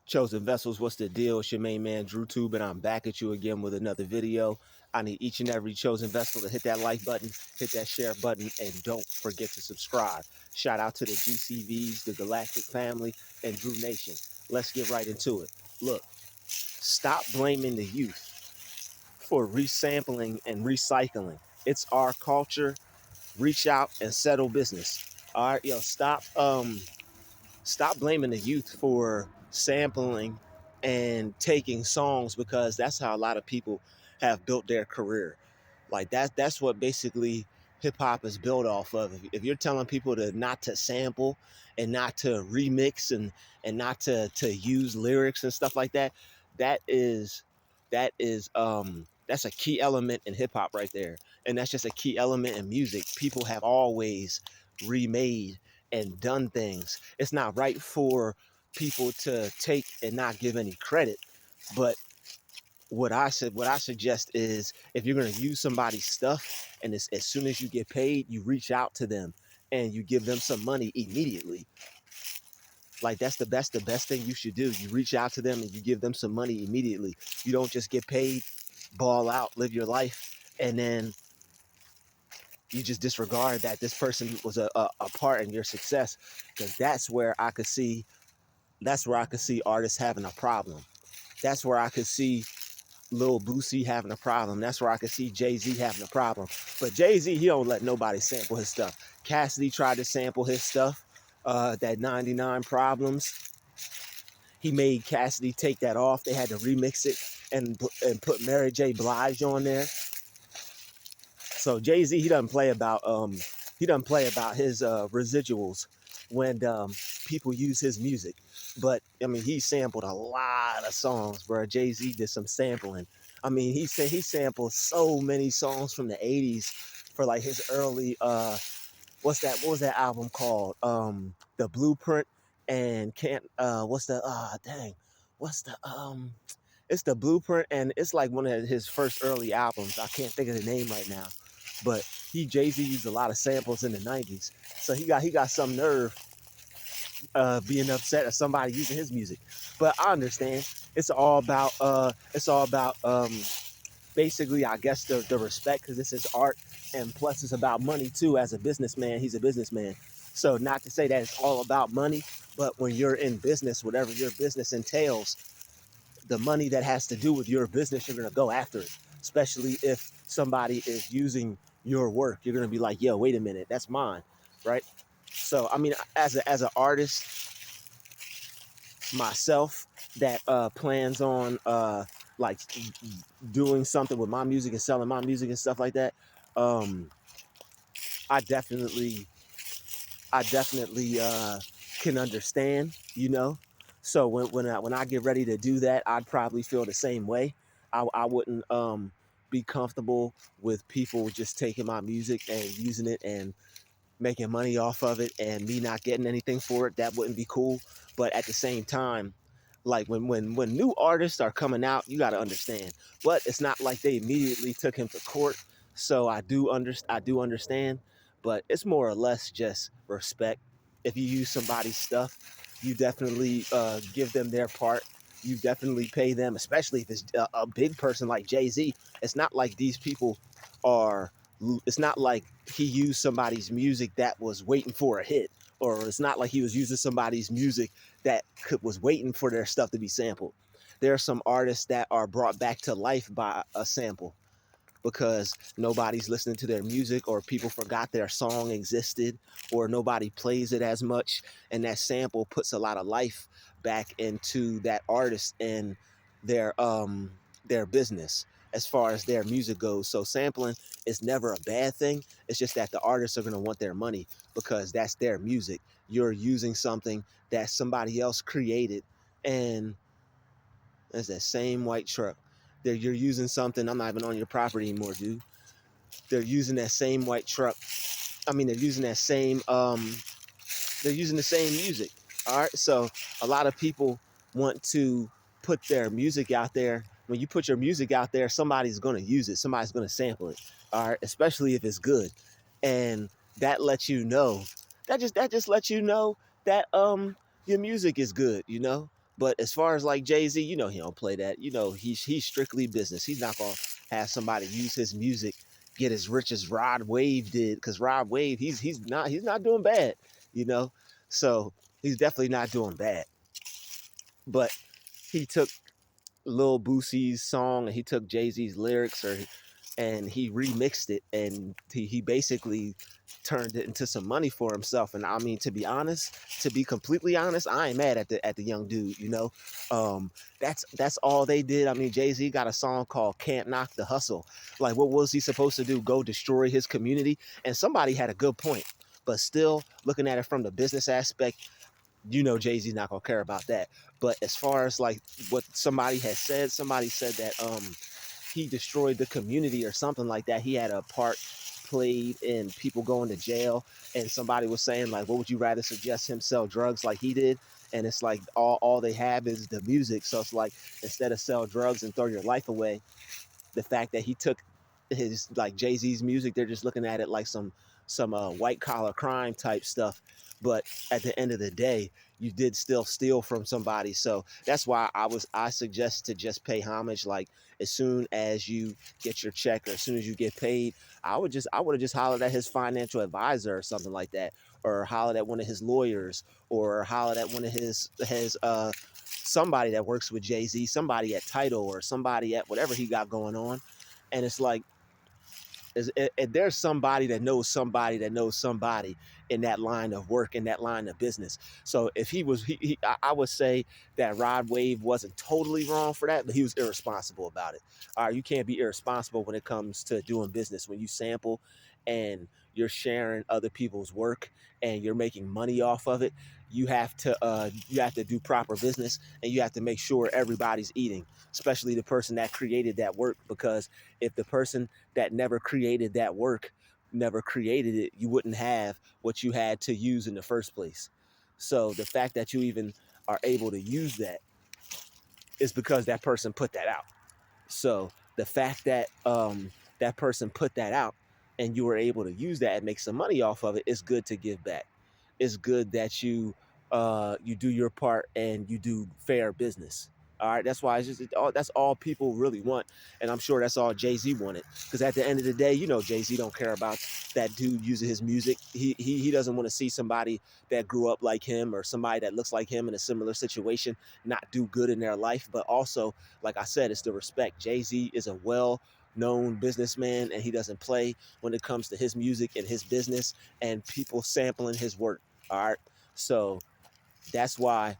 Chosen Vessels, what's the deal? It's your main man, Druuill, and I'm back at you again with another video. I need each and every chosen vessel to hit that like button, hit that share button, and don't forget to subscribe. Shout out to the GCVs, the Galactic Family, and Drew Nation. Let's get right into it. Look, stop blaming the youth for resampling and recycling. It's our culture. Reach out and settle business. All right, yo, stop blaming the youth for sampling and taking songs, because that's how a lot of people have built their career. Like that's what basically hip hop is built off of. If you're telling people to not to sample and not to remix and not to use lyrics and stuff like that, that is that's a key element in hip hop right there. And that's just a key element in music. People have always remade and done things. It's not right for people to take and not give any credit. But what I suggest is, if you're gonna use somebody's stuff, and as soon as you get paid, you reach out to them and you give them some money immediately. Like that's the best thing you should do. You reach out to them and you give them some money immediately. You don't just get paid, ball out, live your life, and then you just disregard that this person was a part in your success. Because that's where I could see artists having a problem. That's where I could see Lil Boosie having a problem. That's where I could see Jay-Z having a problem. But Jay-Z, he don't let nobody sample his stuff. Cassidy tried to sample his stuff, that 99 Problems. He made Cassidy take that off. They had to remix it and put Mary J. Blige on there. So Jay-Z, he doesn't play about his residuals when people use his music. But I mean, he sampled a lot of songs, bro. Jay-Z did some sampling. I mean, he said he sampled so many songs from the 80s for like his early what was that album called? The Blueprint, and can't what's the dang what's the it's the Blueprint, and it's like one of his first early albums. I can't think of the name right now, but Jay-Z used a lot of samples in the 90s. So he got some nerve being upset at somebody using his music. But I understand. It's all about basically, I guess, the respect, because this is art, and plus it's about money too. As a businessman, he's a businessman. So not to say that it's all about money, but when you're in business, whatever your business entails, the money that has to do with your business, you're going to go after it. Especially if somebody is using your work, you're going to be like, yo, wait a minute, that's mine, right? So I mean, as an artist myself that plans on like doing something with my music and selling my music and stuff like that, um i definitely I definitely can understand, you know. So when I get ready to do that, I'd probably feel the same way. I wouldn't be comfortable with people just taking my music and using it and making money off of it and me not getting anything for it. That wouldn't be cool. But at the same time, like when new artists are coming out, you got to understand. But it's not like they immediately took him to court. So I do understand, but it's more or less just respect. If you use somebody's stuff, you definitely give them their part. You definitely pay them, especially if it's a big person like Jay-Z. It's not like these people are it's not like he used somebody's music that was waiting for a hit, or it's not like he was using somebody's music that was waiting for their stuff to be sampled. There are some artists that are brought back to life by a sample because nobody's listening to their music, or people forgot their song existed, or nobody plays it as much, and that sample puts a lot of life back into that artist and their business as far as their music goes. So sampling is never a bad thing. It's just that the artists are going to want their money because that's their music. You're using something that somebody else created, and it's that same white truck. You're using something. I'm not even on your property anymore, dude. They're using that same white truck. I mean, they're using the same music. All right. So a lot of people want to put their music out there. When you put your music out there, somebody's going to use it. Somebody's going to sample it. All right. Especially if it's good. And that lets you know, that just lets you know that your music is good, you know? But as far as like Jay-Z, you know he don't play that. You know he's strictly business. He's not gonna have somebody use his music, get as rich as Rod Wave did, because Rod Wave, he's not doing bad, you know. So he's definitely not doing bad. But he took Lil Boosie's song and he took Jay-Z's lyrics, and he remixed it, and he basically turned it into some money for himself. And I mean, to be honest, to be completely honest, I ain't mad at the young dude. You know, that's all they did. I mean, Jay-Z got a song called "Can't Knock the Hustle." Like, what was he supposed to do? Go destroy his community? And somebody had a good point, but still, looking at it from the business aspect, you know, Jay-Z's not gonna care about that. But as far as like what somebody has said, somebody said that he destroyed the community or something like that. He had a part played in people going to jail, and somebody was saying like, what would you rather suggest him sell drugs like he did? And it's like all they have is the music. So it's like, instead of sell drugs and throw your life away, the fact that he took his, like, Jay-Z's music, they're just looking at it like some white collar crime type stuff. But at the end of the day, you did still steal from somebody. So that's why I suggest to just pay homage. Like, as soon as you get your check or as soon as you get paid, I would have just hollered at his financial advisor or something like that, or hollered at one of his lawyers, or hollered at one of his somebody that works with Jay-Z, somebody at Title, or somebody at whatever he got going on. And it's like, there's somebody that knows somebody that knows somebody in that line of work, in that line of business. So if he was, I would say that Rod Wave wasn't totally wrong for that, but he was irresponsible about it. All right, you can't be irresponsible when it comes to doing business. When you sample and you're sharing other people's work and you're making money off of it, you have to do proper business, and you have to make sure everybody's eating, especially the person that created that work. Because if the person that never created that work never created it, you wouldn't have what you had to use in the first place. So the fact that you even are able to use that is because that person put that out. So the fact that that person put that out and you were able to use that and make some money off of it, it's good to give back. It's good that you do your part and you do fair business. All right, that's why that's all people really want, and I'm sure that's all Jay-Z wanted. Because at the end of the day, you know, Jay-Z don't care about that dude using his music. He doesn't want to see somebody that grew up like him or somebody that looks like him in a similar situation not do good in their life. But also, like I said, it's the respect. Jay-Z is a well-known businessman, and he doesn't play when it comes to his music and his business and people sampling his work. All right, so that's why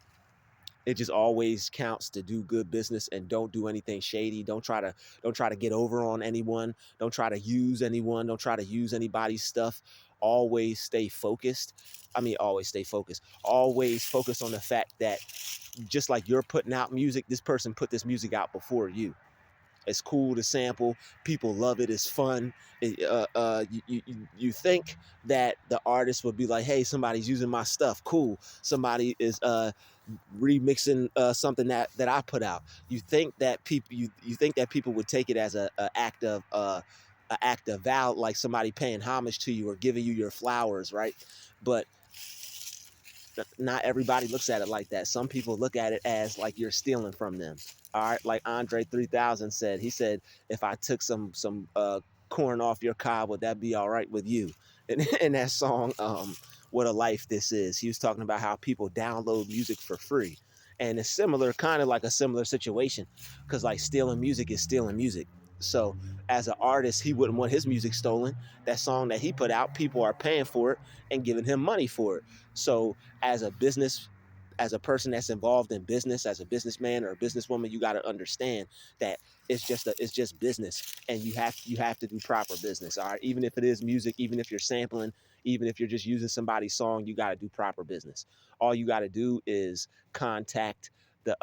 it just always counts to do good business and don't do anything shady. Don't try to get over on anyone. Don't try to use anyone. Don't try to use anybody's stuff. Always stay focused. I mean, always stay focused. Always focus on the fact that just like you're putting out music, this person put this music out before you. It's cool to sample. People love it. It's fun. You think that the artist would be like, hey, somebody's using my stuff. Cool. Somebody is remixing something that I put out. You think that people would take it as a act of val, like somebody paying homage to you or giving you your flowers, right? But not everybody looks at it like that. Some people look at it as like you're stealing from them. All right, like Andre 3000 said. He said, if I took some corn off your cob, would that be all right with you? And in that song, What a Life This Is, he was talking about how people download music for free. And it's similar, kind of like a similar situation, because like stealing music is stealing music. So as an artist, he wouldn't want his music stolen. That song that he put out, people are paying for it and giving him money for it. So as a business, as a person that's involved in business, as a businessman or a businesswoman, you got to understand that it's just business, and you have to do proper business. All right, even if it is music, even if you're sampling, even if you're just using somebody's song, you got to do proper business. All you got to do is contact the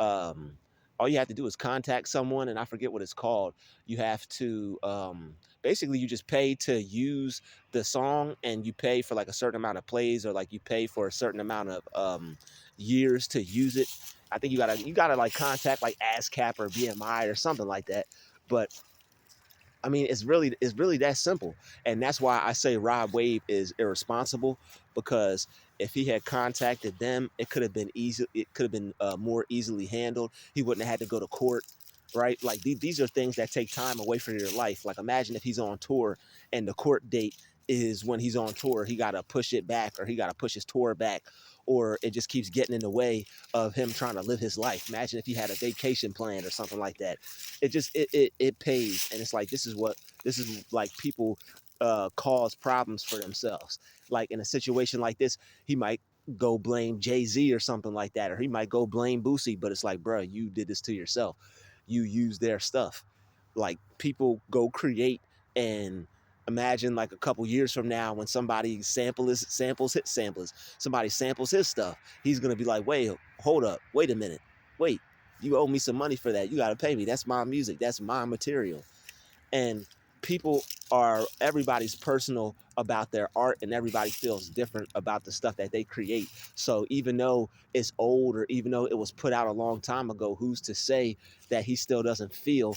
all you have to do is contact someone, and I forget what it's called. You have to basically, you just pay to use the song, and you pay for like a certain amount of plays, or like you pay for a certain amount of years to use it. I think you gotta like contact like ASCAP or BMI or something like that. But I mean, it's really that simple, and that's why I say Rod Wave is irresponsible, because if he had contacted them, it could have been easy. It could have been more easily handled. He wouldn't have had to go to court, right? Like these are things that take time away from your life. Like imagine if he's on tour and the court date is when he's on tour. He got to push it back, or he got to push his tour back, or it just keeps getting in the way of him trying to live his life. Imagine if he had a vacation plan or something like that. It pays, and it's like this is like people cause problems for themselves. Like in a situation like this, he might go blame Jay-Z or something like that, or he might go blame Boosie, but it's like, bro, you did this to yourself. You use their stuff. Like people go create, and imagine like a couple years from now when somebody somebody samples his stuff, he's gonna be like, wait, hold up, wait a minute, wait, you owe me some money for that. You got to pay me. That's my music. That's my material. And people are, everybody's personal about their art, and everybody feels different about the stuff that they create. So even though it's old, or even though it was put out a long time ago, who's to say that he still doesn't feel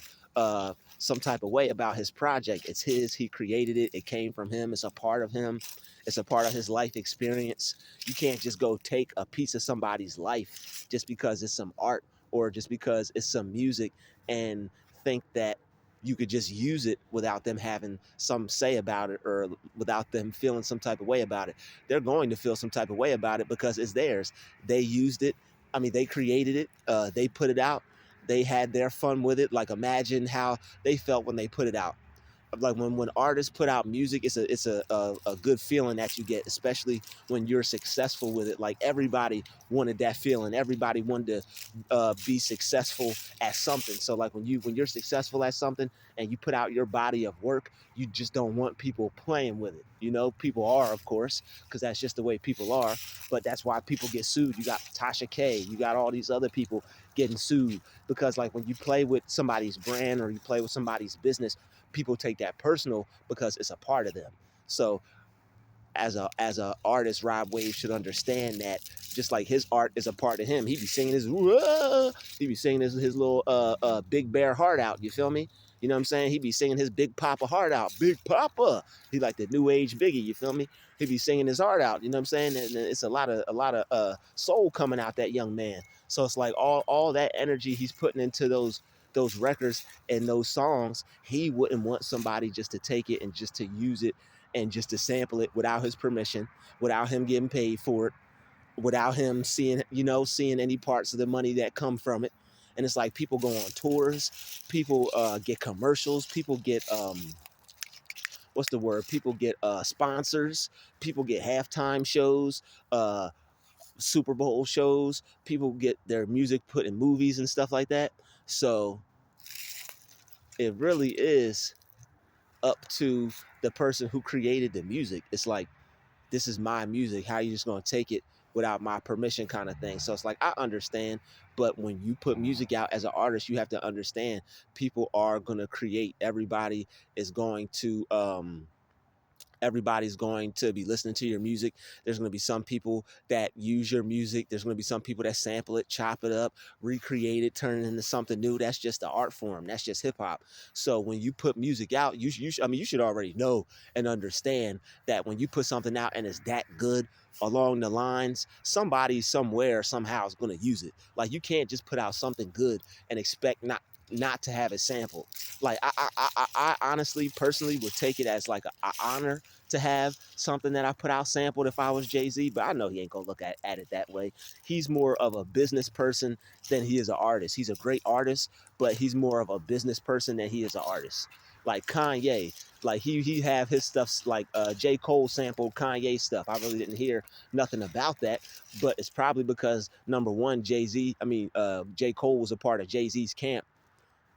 some type of way about his project? It's his. He created it. It came from him. It's a part of him. It's a part of his life experience. You can't just go take a piece of somebody's life just because it's some art, or just because it's some music, and think that you could just use it without them having some say about it, or without them feeling some type of way about it. They're going to feel some type of way about it because it's theirs. They used it. I mean, they created it. They put it out. They had their fun with it. Like imagine how they felt when they put it out. Like when artists put out music, it's a good feeling that you get, especially when you're successful with it. Like everybody wanted that feeling. Everybody wanted to be successful at something. So like when you're successful at something and you put out your body of work, you just don't want people playing with it. You know, people are, of course, because that's just the way people are. But that's why people get sued. You got Tasha K, you got all these other people getting sued because like when you play with somebody's brand or you play with somebody's business, people take that personal because it's a part of them. So as a artist, Rob Wave should understand that just like his art is a part of him. He be singing his little Big Bear heart out. You feel me? You know what I'm saying? He be singing his Big Papa heart out. Big Papa. He like the new age Biggie. You feel me? He be singing his heart out. You know what I'm saying? And it's a lot of soul coming out that young man. So it's like all that energy he's putting into those records and those songs, he wouldn't want somebody just to take it and just to use it and just to sample it without his permission, without him getting paid for it, without him seeing any parts of the money that come from it. And it's like people go on tours, people get commercials, people get what's the word? People get sponsors, people get halftime shows, Super Bowl shows, people get their music put in movies and stuff like that. So it really is up to the person who created the music. It's like, this is my music. How are you just gonna take it without my permission, kind of thing? So it's like I understand, but when you put music out as an artist, you have to understand people are gonna create. Everybody's going to be listening to your music. There's going to be some people that use your music. There's going to be some people that sample it, chop it up, recreate it, turn it into something new. That's just the art form. That's just hip hop. So when you put music out, you should already know and understand that when you put something out and it's that good along the lines, somebody somewhere somehow is going to use it. Like you can't just put out something good and expect not to have it sampled. Like I honestly, personally, would take it as like an honor to have something that I put out sampled if I was Jay-Z, but I know he ain't gonna look at it that way. He's more of a business person than he is an artist. He's a great artist, but he's more of a business person than he is an artist. Like Kanye, like he have his stuff, like J. Cole sampled Kanye stuff. I really didn't hear nothing about that, but it's probably because number one, J. Cole was a part of Jay-Z's camp,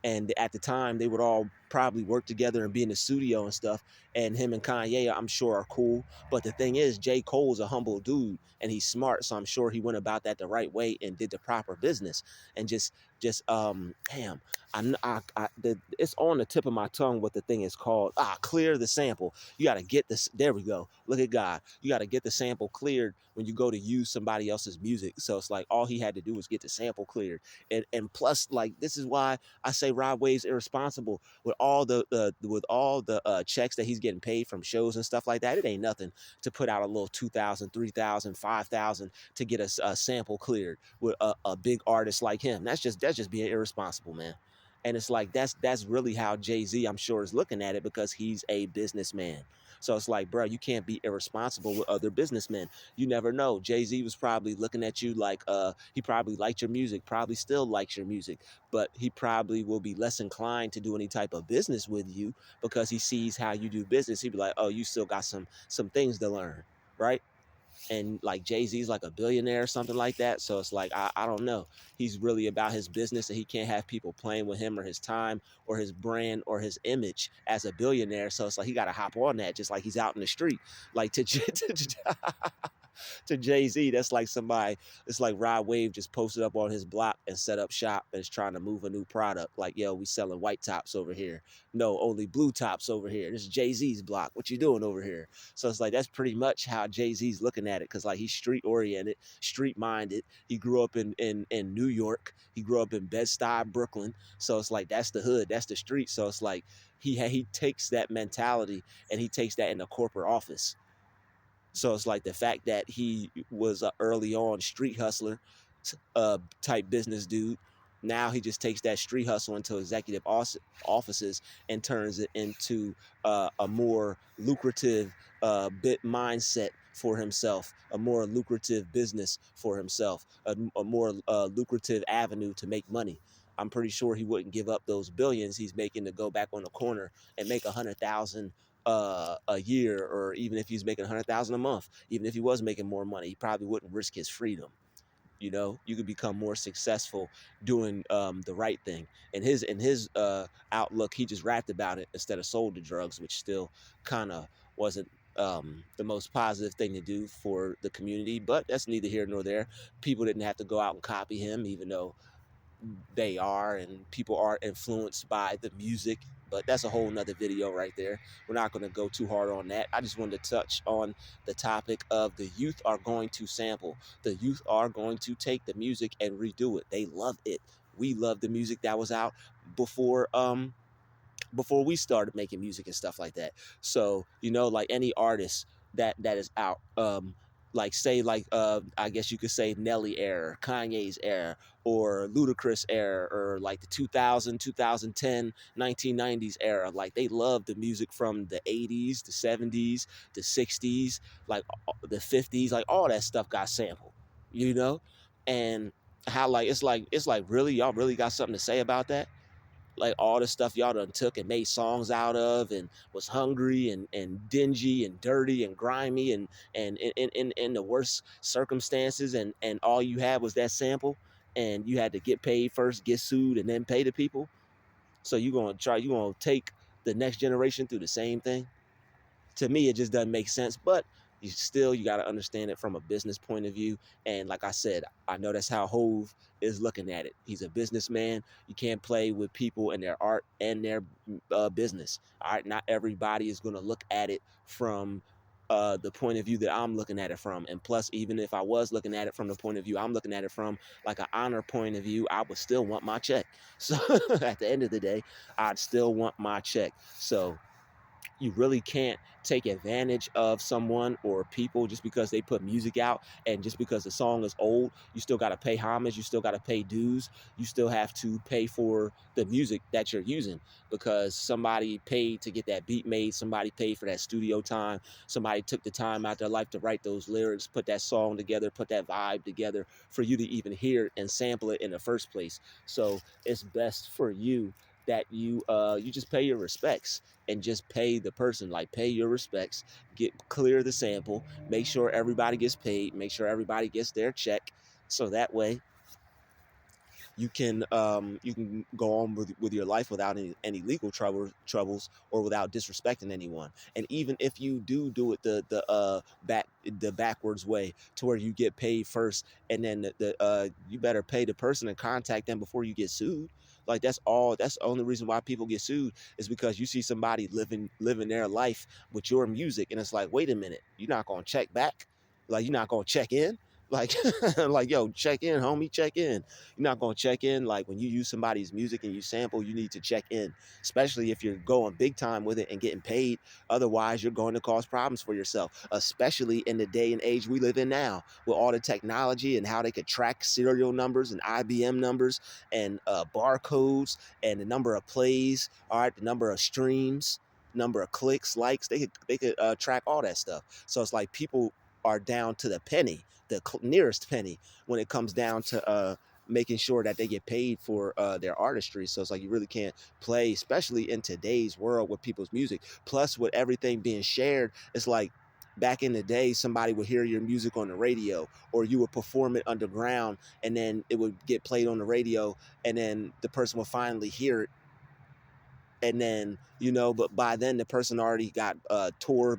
and at the time they would all probably work together and be in the studio and stuff, and him and Kanye I'm sure are cool. But the thing is, J. Cole's a humble dude and he's smart, so I'm sure he went about that the right way and did the proper business. And just damn, it's on the tip of my tongue what the thing is called. Clear the sample. You got to get this. There we go. Look at God. You got to get the sample cleared when you go to use somebody else's music. So it's like all he had to do was get the sample cleared. And plus, like, this is why I say Rod Wave's irresponsible with with all the checks that he's getting paid from shows and stuff like that, it ain't nothing to put out a little 2,000, 3,000, 5,000 to get a sample cleared with a big artist like him. That's just being irresponsible, man. And it's like that's really how Jay-Z, I'm sure, is looking at it, because he's a businessman. So it's like, bro, you can't be irresponsible with other businessmen. You never know. Jay-Z was probably looking at you like he probably liked your music, probably still likes your music, but he probably will be less inclined to do any type of business with you because he sees how you do business. He'd be like, oh, you still got some things to learn, right? And like Jay-Z's like a billionaire or something like that. So it's like, I don't know. He's really about his business, and he can't have people playing with him or his time or his brand or his image as a billionaire. So it's like he got to hop on that, just like he's out in the street. Like to Jay-Z, that's like somebody, it's like Rod Wave just posted up on his block and set up shop and is trying to move a new product. Like, yo, we selling white tops over here. No, only blue tops over here. This is Jay-Z's block. What you doing over here? So it's like, that's pretty much how Jay-Z's looking at it, because like he's street oriented, street minded. He grew up in New York. He grew up in Bed-Stuy, Brooklyn. So it's like, that's the hood, that's the street. So it's like he takes that mentality and he takes that in the corporate office. So it's like the fact that he was a early on street hustler type business dude. Now he just takes that street hustle into executive offices and turns it into a more lucrative bit mindset for himself, a more lucrative business for himself, a more lucrative avenue to make money. I'm pretty sure he wouldn't give up those billions he's making to go back on the corner and make 100,000 a year, or even if he's making 100,000 a month. Even if he was making more money, he probably wouldn't risk his freedom. You know, you could become more successful doing the right thing. In his outlook, he just rapped about it instead of sold the drugs, which still kind of wasn't the most positive thing to do for the community. But that's neither here nor there. People didn't have to go out and copy him, even though they are, and people are influenced by the music. But that's a whole nother video right there. We're not going to go too hard on that. I just wanted to touch on the topic of the youth are going to sample. The youth are going to take the music and redo it. They love it. We love the music that was out before we started making music and stuff like that. So, you know, like any artist that is out, like say like I guess you could say Nelly era, Kanye's era, or Ludacris era, or like the 2000, 2010, 1990s era. Like they love the music from the 80s, the 70s, the 60s, like the 50s, like all that stuff got sampled, you know? And how like it's like really, y'all really got something to say about that? Like all the stuff y'all done took and made songs out of, and was hungry and dingy and dirty and grimy and in the worst circumstances, and all you had was that sample, and you had to get paid first, get sued, and then pay the people. So you gonna take the next generation through the same thing? To me, it just doesn't make sense. But you got to understand it from a business point of view. And like I said, I know that's how Hove is looking at it. He's a businessman. You can't play with people and their art and their business. All right, not everybody is going to look at it from the point of view that I'm looking at it from. And plus, even if I was looking at it from the point of view I'm looking at it from, like an honor point of view, I would still want my check. So at the end of the day, I'd still want my check. So you really can't take advantage of someone or people just because they put music out, and just because the song is old. You still got to pay homage, you still got to pay dues, you still have to pay for the music that you're using, because somebody paid to get that beat made, somebody paid for that studio time, somebody took the time out their life to write those lyrics, put that song together, put that vibe together for you to even hear it and sample it in the first place. So it's best for you that you just pay your respects, and just pay the person, like pay your respects, get clear the sample, make sure everybody gets paid, make sure everybody gets their check, so that way you can go on with your life without any legal troubles, or without disrespecting anyone. And even if you do it the backwards way, to where you get paid first, and then you better pay the person and contact them before you get sued. Like that's the only reason why people get sued, is because you see somebody living their life with your music, and it's like, wait a minute, you're not gonna check back, like you're not gonna check in. Like, like, yo, check in, homie, check in. You're not gonna check in. Like when you use somebody's music and you sample, you need to check in, especially if you're going big time with it and getting paid. Otherwise, you're going to cause problems for yourself, especially in the day and age we live in now, with all the technology and how they could track serial numbers and IBM numbers and barcodes and the number of plays. All right, the number of streams, number of clicks, likes. They could track all that stuff. So it's like people are down to the penny, the nearest penny, when it comes down to making sure that they get paid for their artistry. So it's like you really can't play, especially in today's world with people's music. Plus, with everything being shared, it's like back in the day, somebody would hear your music on the radio, or you would perform it underground, and then it would get played on the radio, and then the person would finally hear it, and then but by then the person already got tours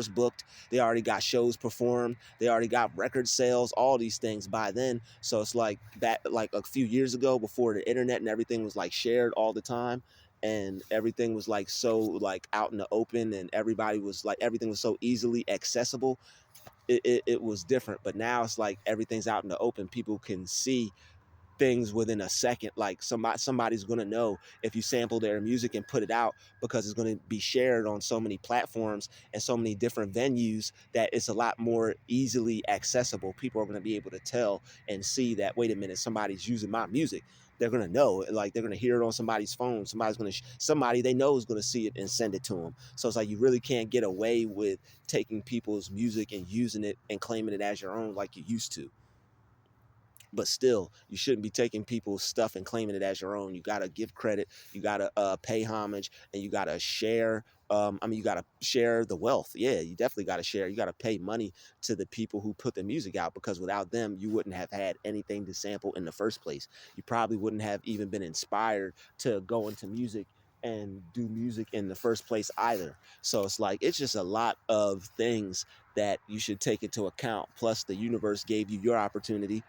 booked, they already got shows performed, they already got record sales, all these things by then. So it's like that, like a few years ago, before the internet and everything was like shared all the time, and everything was like so like out in the open, and everybody was like, everything was so easily accessible. It was different, but now it's like everything's out in the open, people can see things within a second. Like somebody's going to know if you sample their music and put it out, because it's going to be shared on so many platforms and so many different venues that it's a lot more easily accessible. People are going to be able to tell and see that, wait a minute, somebody's using my music. They're going to know, like they're going to hear it on somebody's phone. Somebody's going to somebody they know is going to see it and send it to them. So it's like you really can't get away with taking people's music and using it and claiming it as your own like you used to. But still, you shouldn't be taking people's stuff and claiming it as your own. You got to give credit, you got to pay homage, and you got to share. You got to share the wealth. Yeah, you definitely got to share. You got to pay money to the people who put the music out, because without them, you wouldn't have had anything to sample in the first place. You probably wouldn't have even been inspired to go into music and do music in the first place either. So it's like, it's just a lot of things that you should take into account. Plus, the universe gave you your opportunity.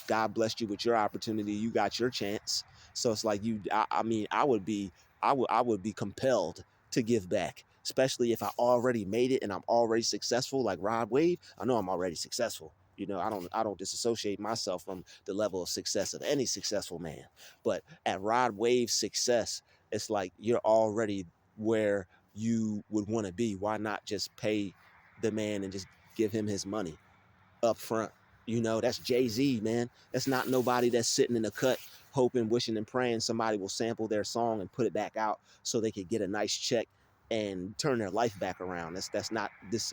God blessed you with your opportunity. You got your chance. So it's like I mean, I would be compelled to give back, especially if I already made it and I'm already successful. Like Rod Wave, I know I'm already successful. I don't disassociate myself from the level of success of any successful man. But at Rod Wave's success, it's like you're already where you would want to be. Why not just pay the man and just give him his money up front? That's Jay-Z, man. That's not nobody that's sitting in the cut hoping, wishing, and praying somebody will sample their song and put it back out so they could get a nice check and turn their life back around. That's not this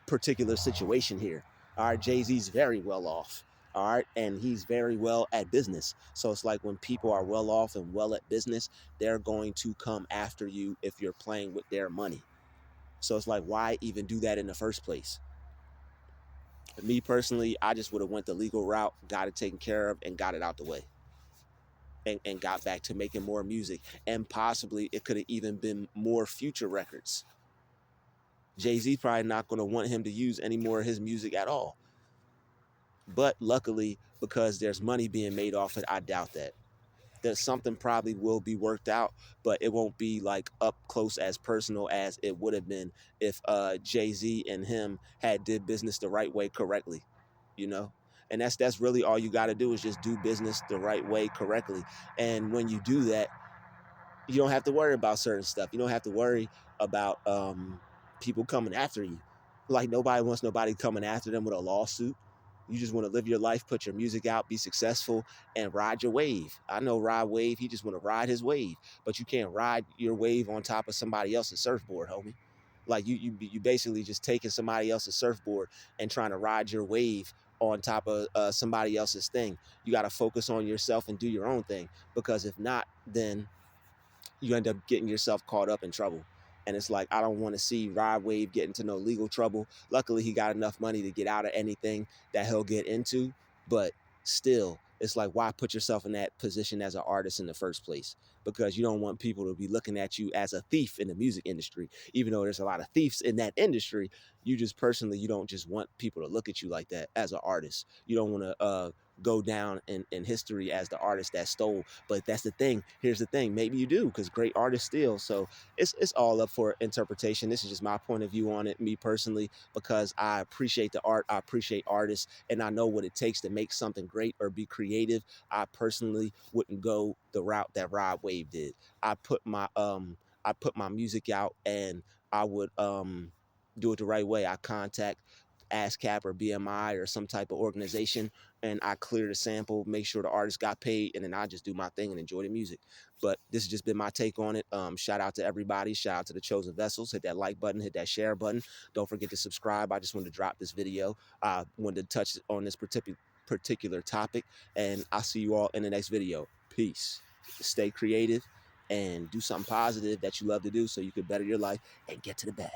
particular situation here. All right, Jay-Z's very well off. All right, and he's very well at business. So it's like when people are well off and well at business, they're going to come after you if you're playing with their money. So it's like, why even do that in the first place? Me personally, I just would have went the legal route, got it taken care of, and got it out the way, and got back to making more music. And possibly it could have even been more future records. Jay-Z probably not going to want him to use any more of his music at all. But luckily, because there's money being made off it, I doubt that. That something probably will be worked out, but it won't be like up close as personal as it would have been if Jay-Z and him had did business the right way, correctly, you know. And that's really all you got to do, is just do business the right way, correctly. And when you do that, you don't have to worry about certain stuff. You don't have to worry about people coming after you. Like nobody wants nobody coming after them with a lawsuit. You just want to live your life, put your music out, be successful, and ride your wave. I know Rod Wave, he just want to ride his wave, but you can't ride your wave on top of somebody else's surfboard, homie. Like you basically just taking somebody else's surfboard and trying to ride your wave on top of somebody else's thing. You got to focus on yourself and do your own thing, because if not, then you end up getting yourself caught up in trouble. And it's like, I don't want to see Rod Wave get into no legal trouble. Luckily, he got enough money to get out of anything that he'll get into. But still, it's like, why put yourself in that position as an artist in the first place? Because you don't want people to be looking at you as a thief in the music industry. Even though there's a lot of thieves in that industry, you just personally, you don't just want people to look at you like that as an artist. You don't want to go down in history as the artist that stole. But that's the thing. Here's the thing. Maybe you do, because great artists steal. So it's all up for interpretation. This is just my point of view on it, me personally, because I appreciate the art. I appreciate artists, and I know what it takes to make something great or be creative. I personally wouldn't go the route that Rod Wave did. I put my music out, and I would do it the right way. I contact ASCAP or BMI or some type of organization, and I clear the sample, make sure the artist got paid, and then I just do my thing and enjoy the music. But this has just been my take on it. Shout out to everybody. Shout out to the chosen vessels. Hit that like button, hit that share button. Don't forget to subscribe. I just wanted to drop this video. I wanted to touch on this particular topic, and I'll see you all in the next video. Peace. Stay creative and do something positive that you love to do so you can better your life and get to the bag.